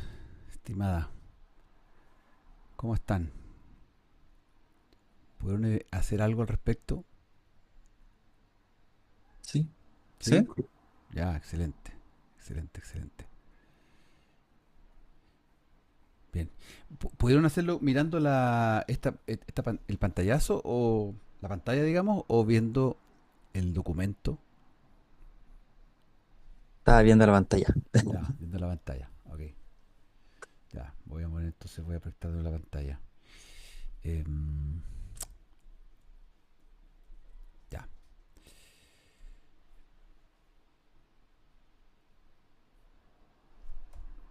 estimada, ¿cómo están? ¿Pudieron hacer algo al respecto? Sí, ¿Sí? sí. Ya, excelente, excelente, excelente. Bien. ¿Pudieron hacerlo mirando el pantallazo o la pantalla, digamos, o viendo el documento? Estaba viendo la pantalla. Ya, viendo la pantalla. Ok. Ya, voy a poner entonces, voy a proyectar la pantalla. Em, ya,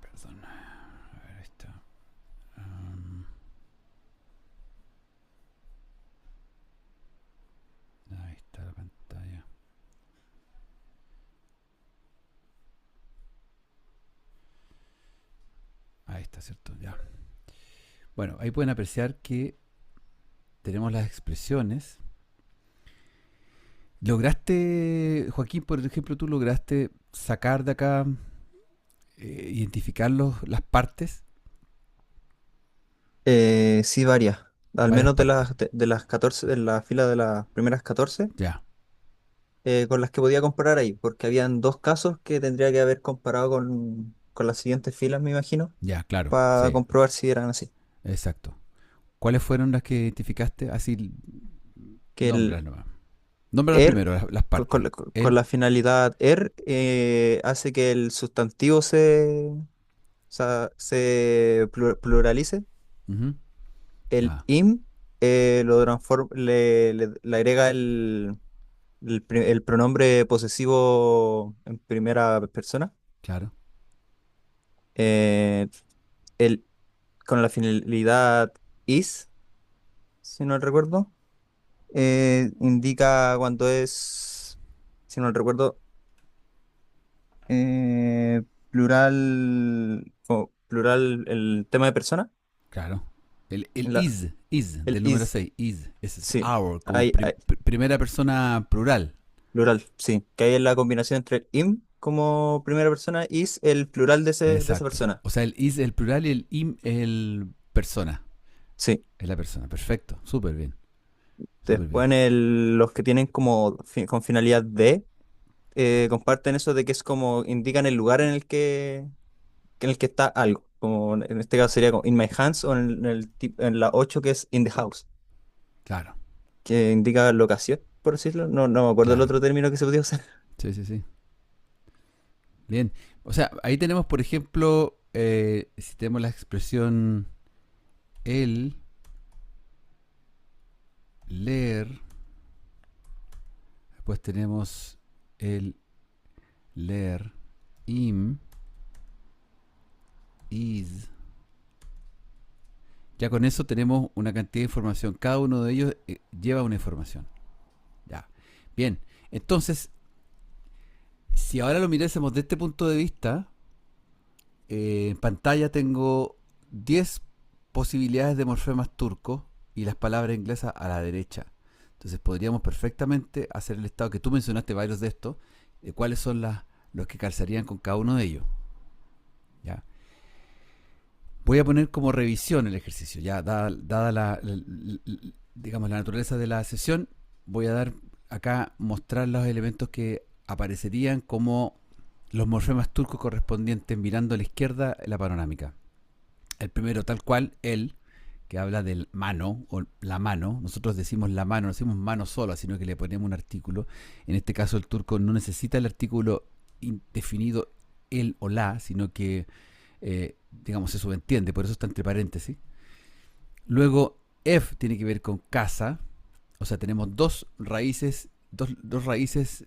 perdón. A ver, ahí está. Am, ahí está la pantalla. Ahí está, ¿cierto? Ya. Bueno, ahí pueden apreciar que tenemos las expresiones. ¿Lograste, Joaquín, por ejemplo, tú lograste sacar de acá, identificar las partes? Sí, varias. Al Varias menos de partes. las 14, de la fila de las primeras 14, Ya, con las que podía comparar ahí, porque habían dos casos que tendría que haber comparado con las siguientes filas, me imagino, ya, claro. para Sí, comprobar si eran así. exacto. ¿Cuáles fueron las que identificaste? Así, Que el nombras nomás. Nómbralas er, primero, las partes. con la finalidad hace que el sustantivo se pluralice. Ujú. El Ah, im lo transforma, le agrega el pronombre posesivo en primera persona. claro. Eh, el, con la finalidad is, si no recuerdo, indica cuando es, si no recuerdo, plural el tema de persona. Claro. El La- is, el del número is, 6 is. Ese es sí, our, como hay primera persona plural. plural, sí, que hay en la combinación entre el im como primera persona, is el plural de esa Exacto. persona. O sea, el is es el plural y el im es el persona. Sí. Es la persona. Perfecto. Súper bien. Súper Después bien. los que tienen como con finalidad de, comparten eso de que es como indican el lugar en el que está algo. Como en este caso sería como in my hands o en la 8 que es in the house, Claro, que indica locación, por decirlo. No me acuerdo el claro. otro término que se podía usar. Sí, sí, sí. Bien. O sea, ahí tenemos, por ejemplo, si tenemos la expresión el, leer, después tenemos el leer, im, is. Ya con eso tenemos una cantidad de información. Cada uno de ellos lleva una información. Ya. Bien. Entonces, si ahora lo mirásemos desde este punto de vista, en pantalla tengo 10 posibilidades de morfemas turcos y las palabras inglesas a la derecha. Entonces podríamos perfectamente hacer el estado que tú mencionaste varios de estos, de cuáles son los que calzarían con cada uno de ellos. ¿Ya? Voy a poner como revisión el ejercicio. Ya dada digamos, la naturaleza de la sesión, voy a dar acá mostrar los elementos que aparecerían como los morfemas turcos correspondientes mirando a la izquierda en la panorámica. El primero, tal cual, el, que habla del mano o la mano. Nosotros decimos la mano, no decimos mano sola, sino que le ponemos un artículo. En este caso, el turco no necesita el artículo indefinido el o la, sino que, digamos, se subentiende, por eso está entre paréntesis. Luego, F tiene que ver con casa, o sea, tenemos dos raíces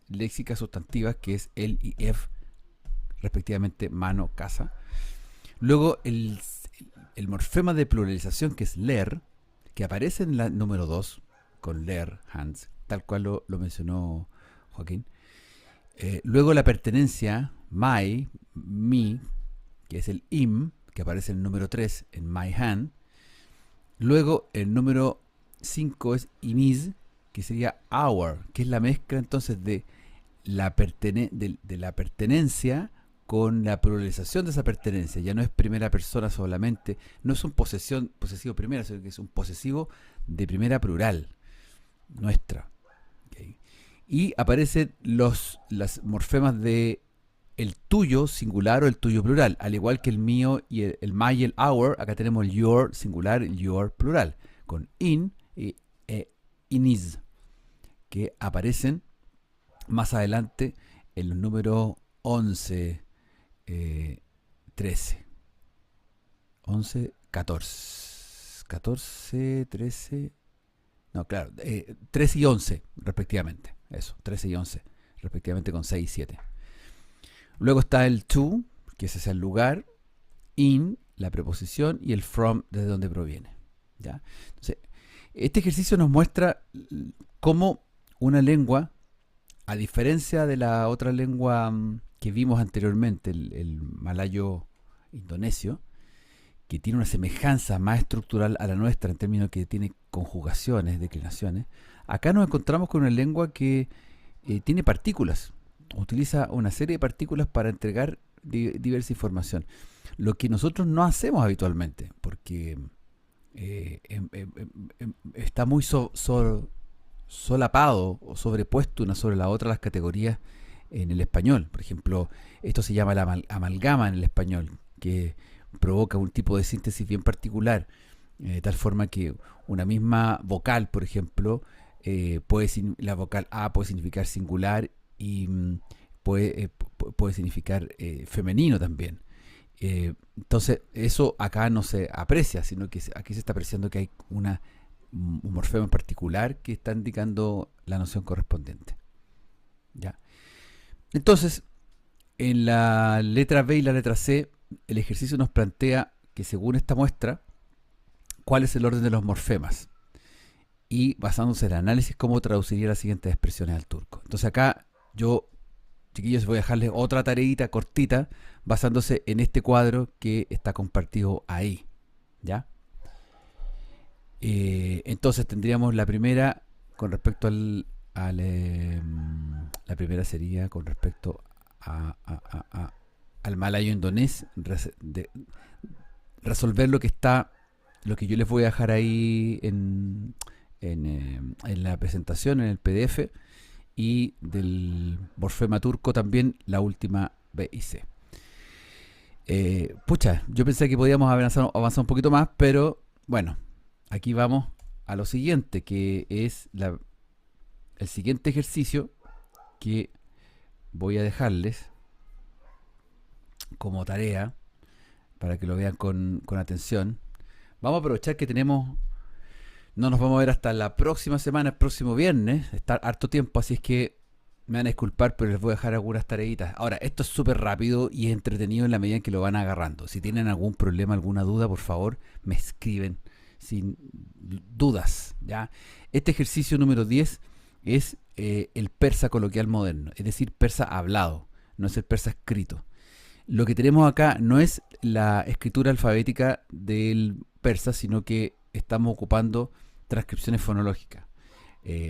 léxicas sustantivas, que es el y F, respectivamente mano, casa. Luego el morfema de pluralización, que es leer, que aparece en la número 2 con leer, hands, tal cual lo mencionó Joaquín. Luego la pertenencia, my, me, que es el im, que aparece en el número 3 en my hand. Luego el número 5 es imis, que sería our, que es la mezcla entonces de la pertenencia con la pluralización de esa pertenencia. Ya no es primera persona solamente, no es un posesivo primera, sino que es un posesivo de primera plural, nuestra. ¿Ok? Y aparecen las morfemas de el tuyo singular o el tuyo plural, al igual que el mío y el my y el our. Acá tenemos el your singular y el your plural, con in y inis, que aparecen más adelante en los números 11, 13, 11, 14, 13, no, claro, 13 y 11 respectivamente, eso, 13 y 11 respectivamente, con 6 y 7. Luego está el to, que ese es el lugar, in, la preposición, y el from, desde donde proviene. ¿Ya? Entonces, este ejercicio nos muestra cómo una lengua, a diferencia de la otra lengua que vimos anteriormente, el malayo indonesio, que tiene una semejanza más estructural a la nuestra en términos que tiene conjugaciones, declinaciones, acá nos encontramos con una lengua que tiene partículas, utiliza una serie de partículas para entregar diversa información, lo que nosotros no hacemos habitualmente, porque está muy solapado o sobrepuesto una sobre la otra las categorías en el español. Por ejemplo, esto se llama la amalgama en el español, que provoca un tipo de síntesis bien particular, de tal forma que una misma vocal, por ejemplo, la vocal A puede significar singular y puede significar femenino también. Entonces, eso acá no se aprecia, sino que aquí se está apreciando que hay un morfema en particular que está indicando la noción correspondiente. ¿Ya? Entonces, en la letra B y la letra C, el ejercicio nos plantea que según esta muestra, cuál es el orden de los morfemas. Y basándose en el análisis, cómo traduciría las siguientes expresiones al turco. Entonces acá yo, chiquillos, voy a dejarles otra tareita cortita basándose en este cuadro que está compartido ahí. ¿Ya? Entonces tendríamos la primera con respecto la primera sería con respecto al malayo indonés, resolver lo que yo les voy a dejar ahí en la presentación, en el PDF, y del morfema turco también, la última B y C. Yo pensé que podíamos avanzar un poquito más, pero bueno, aquí vamos a lo siguiente, que es el siguiente ejercicio que voy a dejarles como tarea para que lo vean con atención. Vamos a aprovechar que no nos vamos a ver hasta la próxima semana, el próximo viernes, está harto tiempo, así es que me van a disculpar, pero les voy a dejar algunas tareitas. Ahora, esto es súper rápido y entretenido en la medida en que lo van agarrando. Si tienen algún problema, alguna duda, por favor, me escriben sin dudas. ¿Ya? Este ejercicio número 10 es el persa coloquial moderno, es decir, persa hablado, no es el persa escrito. Lo que tenemos acá no es la escritura alfabética del persa, sino que estamos ocupando transcripciones fonológicas.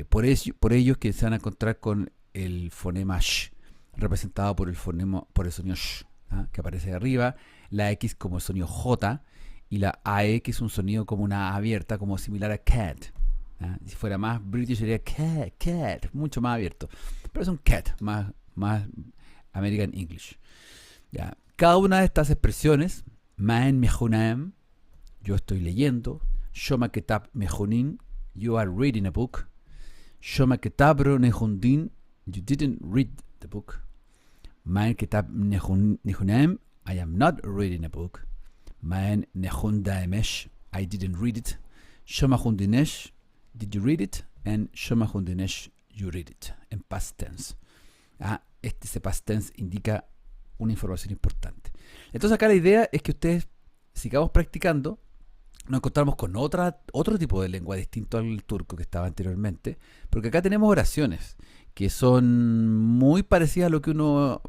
Por ello que se van a encontrar con el fonema sh, representado por el sonido sh, ¿ah? Que aparece de arriba, la X como el sonido J, y la AE, que es un sonido como una A abierta, como similar a cat. ¿Ah? Si fuera más british sería cat, mucho más abierto. Pero es un cat, más American English. ¿Ya? Cada una de estas expresiones, man mehunam, yo estoy leyendo, shoma ketab mehunin, you are reading a book, shoma ketabro nehundin, you didn't read the book, man ketab nehunam, I am not reading a book, man nehundaemesh, I didn't read it, shoma hundinesh, did you read it, and shoma hundinesh, you read it, en past tense. Ese past tense indica una información importante. Entonces acá la idea es que ustedes sigamos practicando. Nos encontramos con otro tipo de lengua distinto al turco que estaba anteriormente, porque acá tenemos oraciones que son muy parecidas a lo que uno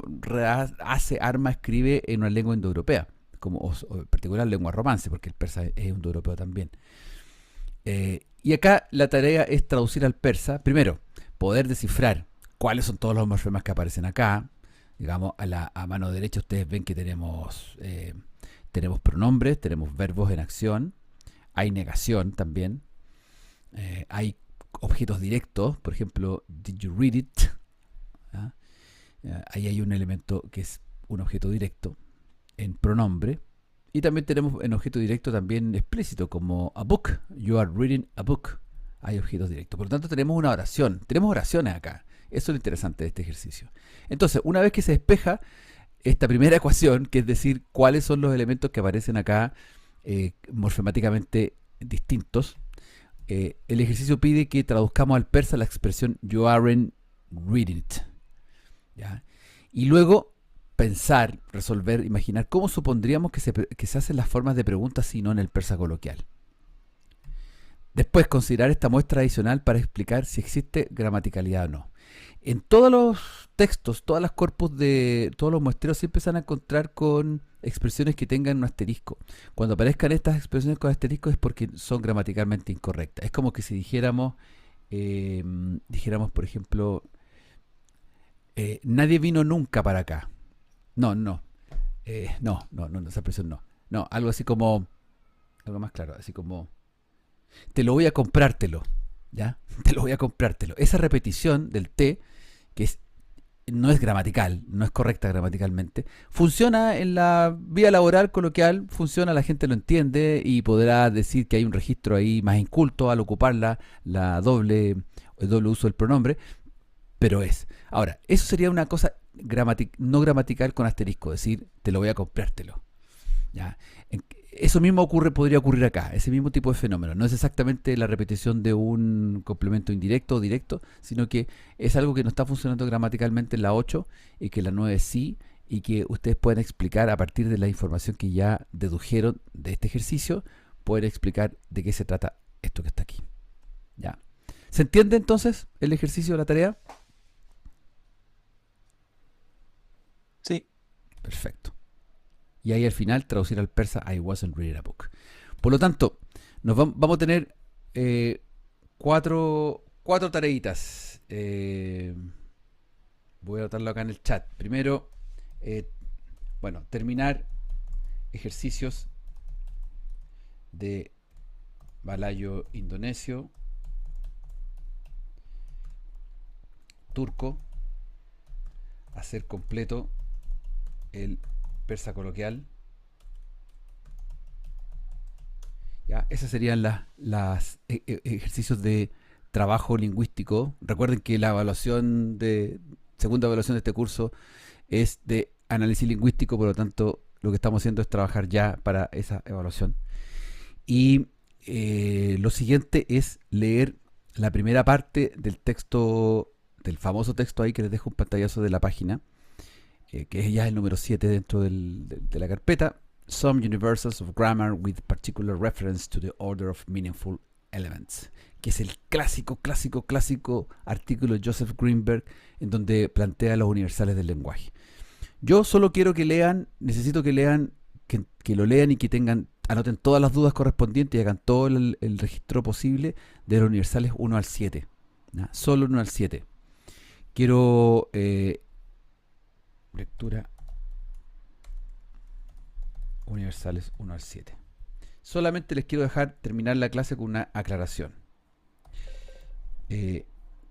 escribe en una lengua indoeuropea, o en particular lengua romance, porque el persa es indoeuropeo también. Y acá la tarea es traducir al persa, primero, poder descifrar cuáles son todos los morfemas que aparecen acá, Digamos, a mano derecha ustedes ven que tenemos pronombres, tenemos verbos en acción, hay negación también, hay objetos directos, por ejemplo, did you read it? ¿Ah? Ahí hay un elemento que es un objeto directo en pronombre. Y también tenemos en objeto directo también explícito, como a book, you are reading a book. Hay objetos directos. Por lo tanto, tenemos una oración. Tenemos oraciones acá. Eso es lo interesante de este ejercicio. Entonces, una vez que se despeja esta primera ecuación, que es decir, cuáles son los elementos que aparecen acá morfemáticamente distintos, el ejercicio pide que traduzcamos al persa la expresión you aren't reading it. ¿Ya? Y luego pensar, resolver, imaginar cómo supondríamos que se hacen las formas de preguntas si no en el persa coloquial. Después, considerar esta muestra adicional para explicar si existe gramaticalidad o no. En todos los textos, todas las corpus de todos los muestreos siempre se van a encontrar con expresiones que tengan un asterisco. Cuando aparezcan estas expresiones con asterisco es porque son gramaticalmente incorrectas. Es como que si dijéramos, por ejemplo, nadie vino nunca para acá. No, esa expresión no. No, algo así como, algo más claro, así como, te lo voy a comprártelo, ¿ya? Te lo voy a comprártelo. Esa repetición del te, que no es gramatical, no es correcta gramaticalmente, funciona en la vía laboral coloquial, funciona, la gente lo entiende y podrá decir que hay un registro ahí más inculto al ocupar el doble uso del pronombre, pero es. Ahora, eso sería una cosa no gramatical con asterisco, decir, te lo voy a comprártelo. ¿Ya? Eso mismo podría ocurrir acá, ese mismo tipo de fenómeno. No es exactamente la repetición de un complemento indirecto o directo, sino que es algo que no está funcionando gramaticalmente en la 8 y que en la 9 sí, y que ustedes pueden explicar a partir de la información que ya dedujeron de este ejercicio, pueden explicar de qué se trata esto que está aquí. ¿Ya? ¿Se entiende entonces el ejercicio de la tarea? Sí. Perfecto. Y ahí al final traducir al persa I wasn't reading a book. Por lo tanto, vamos a tener cuatro tareitas. Voy a anotarlo acá en el chat. Primero, terminar ejercicios de Balayo indonesio, turco, hacer completo el persa coloquial. ¿Ya? Esos serían los ejercicios de trabajo lingüístico. Recuerden que la segunda evaluación de este curso es de análisis lingüístico, por lo tanto lo que estamos haciendo es trabajar ya para esa evaluación. Y lo siguiente es leer la primera parte del texto, del famoso texto ahí que les dejo un pantallazo de la página, que ya es el número 7 dentro de la carpeta, Some Universals of Grammar with Particular Reference to the Order of Meaningful Elements, que es el clásico artículo de Joseph Greenberg en donde plantea los universales del lenguaje. Yo solo quiero que lean, necesito que lean, que lo lean y que anoten todas las dudas correspondientes y hagan todo el registro posible de los universales 1 al 7. ¿No? Solo 1 al 7. Quiero lectura universales 1 al 7. Solamente les quiero dejar terminar la clase con una aclaración.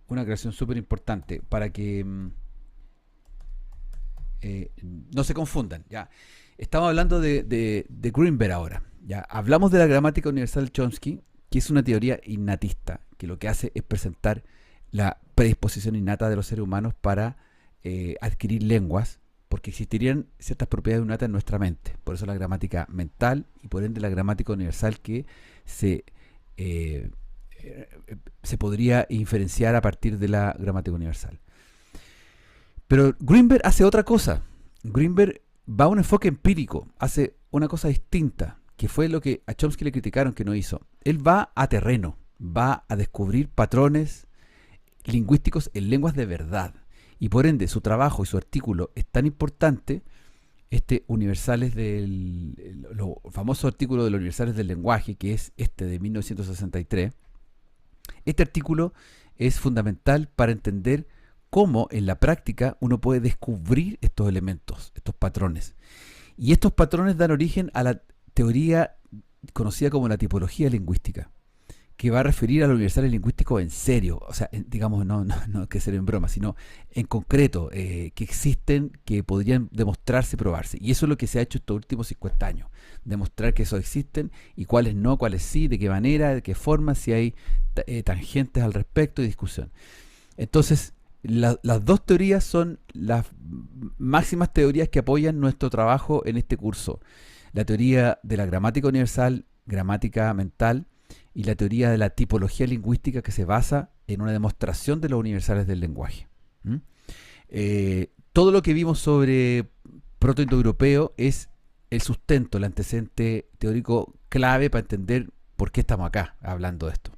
Una aclaración súper importante para que no se confundan. ¿Ya? Estamos hablando de Greenberg ahora. ¿Ya? Hablamos de la gramática universal de Chomsky, que es una teoría innatista, que lo que hace es presentar la predisposición innata de los seres humanos para adquirir lenguas, porque existirían ciertas propiedades innatas en nuestra mente. Por eso la gramática mental y por ende la gramática universal que se podría inferenciar a partir de la gramática universal. Pero Greenberg hace otra cosa. Greenberg va a un enfoque empírico, hace una cosa distinta, que fue lo que a Chomsky le criticaron que no hizo. Él va a terreno, va a descubrir patrones lingüísticos en lenguas de verdad. Y por ende, su trabajo y su artículo es tan importante, los famoso artículo de los universales del lenguaje, que es de 1963. Este artículo es fundamental para entender cómo en la práctica uno puede descubrir estos elementos, estos patrones. Y estos patrones dan origen a la teoría conocida como la tipología lingüística, que va a referir a los universales lingüísticos en serio, o sea, digamos, no que ser en broma, sino en concreto, que existen, que podrían demostrarse y probarse. Y eso es lo que se ha hecho estos últimos 50 años, demostrar que esos existen y cuáles no, cuáles sí, de qué manera, de qué forma, si hay tangentes al respecto y discusión. Entonces, las dos teorías son las máximas teorías que apoyan nuestro trabajo en este curso. La teoría de la gramática universal, gramática mental, y la teoría de la tipología lingüística, que se basa en una demostración de los universales del lenguaje. Todo lo que vimos sobre protoindoeuropeo es el sustento, el antecedente teórico clave para entender por qué estamos acá hablando de esto.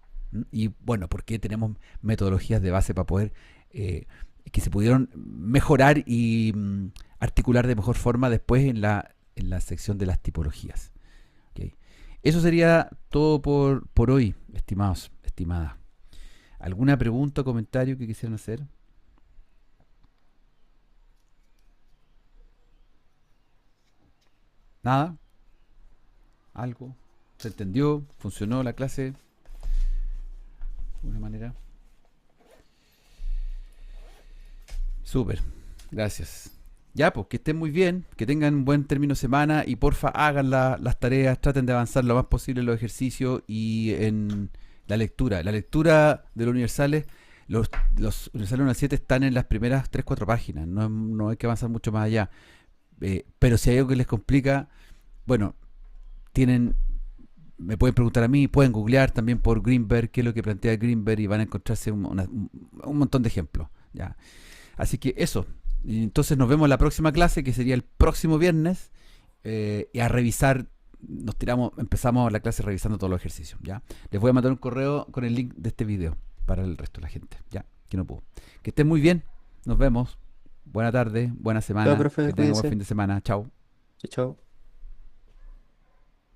Y bueno, por qué tenemos metodologías de base para poder que se pudieron mejorar y articular de mejor forma después en la sección de las tipologías. ¿Okay? Eso sería todo por hoy, estimados, estimadas. ¿Alguna pregunta o comentario que quisieran hacer? ¿Nada? ¿Algo? ¿Se entendió? ¿Funcionó la clase? ¿De alguna manera? Súper, gracias. Ya, pues que estén muy bien, que tengan un buen término de semana y porfa hagan las tareas, traten de avanzar lo más posible en los ejercicios y en la lectura. La lectura de los universales, los universales 1 al 7 están en las primeras 3-4 páginas, no hay que avanzar mucho más allá. Pero si hay algo que les complica, bueno, me pueden preguntar a mí, pueden googlear también por Greenberg, qué es lo que plantea Greenberg y van a encontrarse un montón de ejemplos. ¿Ya? Así que eso. Y entonces nos vemos en la próxima clase, que sería el próximo viernes, y a revisar, empezamos la clase revisando todos los ejercicios, ¿ya? Les voy a mandar un correo con el link de este video para el resto de la gente, ¿ya? Que no pudo. Que estén muy bien, nos vemos. Buena tarde, buena semana, Chao, profe, que tengan buen cuídense. fin de semana, chao. Chao, chao.